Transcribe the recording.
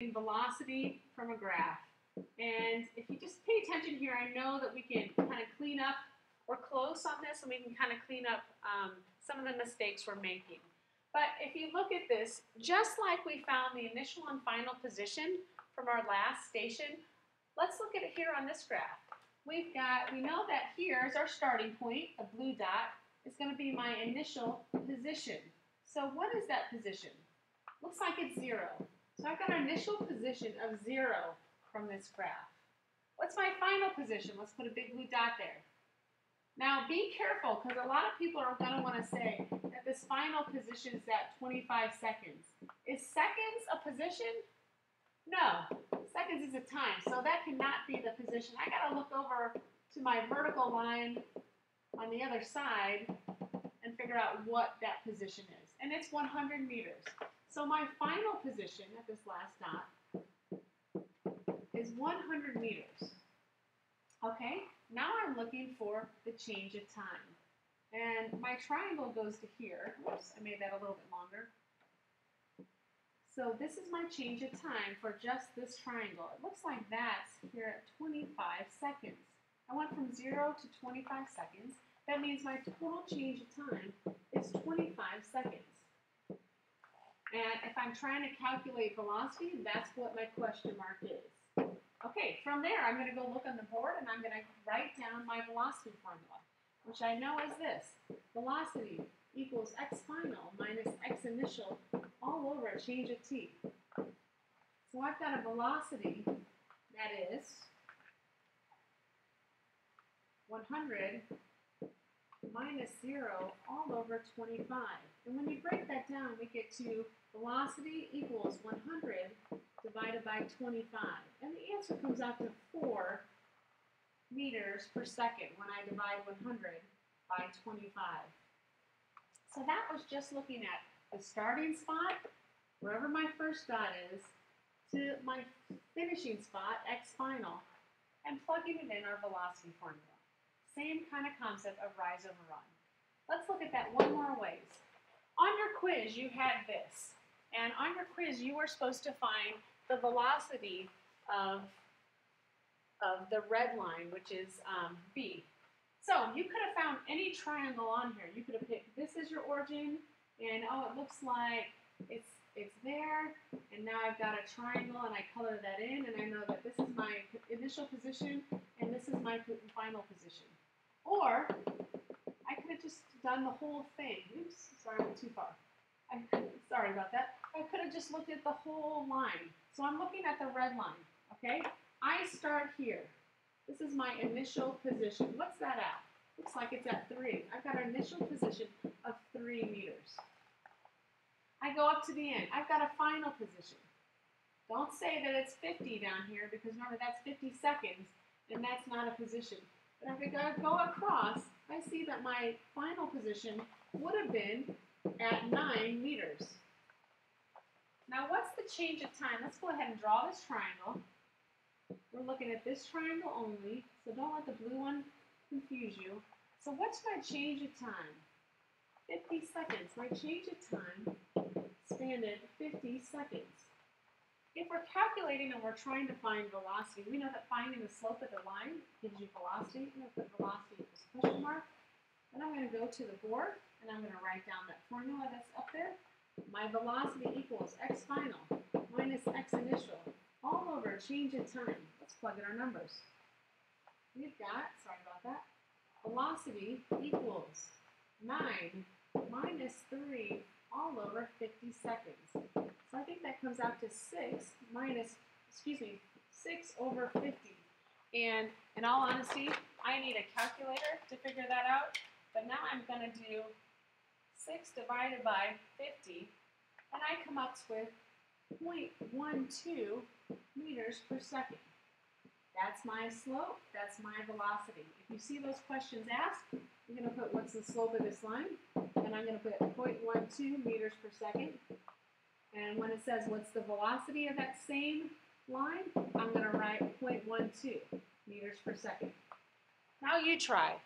velocity from a graph. And if you just pay attention here, I know that we can kind of clean up. We're close on this, and we can kind of clean up some of the mistakes we're making. But if you look at this, just like we found the initial and final position from our last station, let's look at it here on this graph. We know that here is our starting point, a blue dot, is going to be my initial position. So what is that position? Looks like it's 0. So I've got an initial position of 0 from this graph. What's my final position? Let's put a big blue dot there. Now be careful, because a lot of people are going to want to say that this final position is at 25 seconds. Is seconds a position? No. Seconds is a time, so that cannot be the position. I got to look over to my vertical line on the other side and figure out what that position is. And it's 100 meters. So my final position at this last dot is 100 meters. Okay, now I'm looking for the change of time. And my triangle goes to here. Oops, I made that a little bit longer. So this is my change of time for just this triangle. It looks like that's here at 25 seconds. I went from 0 to 25 seconds. That means my total change of time is 25 seconds. And if I'm trying to calculate velocity, that's what my question mark is. Okay, from there, I'm going to go look on the board, and I'm going to write down my velocity formula, which I know is this. Velocity equals x final minus x initial all over a change of t. So I've got a velocity that is 100 minus 0 all over 25. And when you break that down, we get to velocity equals 100 divided by 25. And the answer comes out to 4 meters per second when I divide 100 by 25. So that was just looking at the starting spot, wherever my first dot is, to my finishing spot, x final, and plugging it in our velocity formula. Same kind of concept of rise over run. Let's look at that one more ways. On your quiz, you had this. And on your quiz, you were supposed to find the velocity of the red line, which is B. So you could have found any triangle on here. You could have picked this as your origin, and oh, it looks like it's there, and now I've got a triangle, and I color that in, and I know that this is my initial position, and this is my final position. Or I could have just done the whole thing. Oops, sorry, I went too far. Sorry about that. I could have just looked at the whole line. So I'm looking at the red line, okay? I start here. This is my initial position. What's that at? Looks like it's at 3. I've got an initial position of 3 meters. I go up to the end. I've got a final position. Don't say that it's 50 down here, because remember, that's 50 seconds, and that's not a position. But if I go across, I see that my final position would have been at 9 meters. Now, what's the change of time? Let's go ahead and draw this triangle. We're looking at this triangle only, so don't let the blue one confuse you. So what's my change of time? 50 seconds. My change of time spanned 50 seconds. If we're calculating and we're trying to find velocity, we know that finding the slope of the line gives you velocity. I'm going to put velocity equals question mark. Then I'm going to go to the board, and I'm going to write down that formula that's up there. My velocity equals x final minus x initial all over change in time. Let's plug in our numbers. We've got, sorry about that, velocity equals 9 minus 3 all over 50 seconds. So I think that comes out to 6 over 50. And in all honesty, I need a calculator to figure that out. But now I'm going to do 6 divided by 50, and I come up with 0.12 meters per second. That's my slope, that's my velocity. If you see those questions asked, you're going to put what's the slope of this line, and I'm going to put 0.12 meters per second. And when it says what's the velocity of that same line, I'm going to write 0.12 meters per second. Now you try.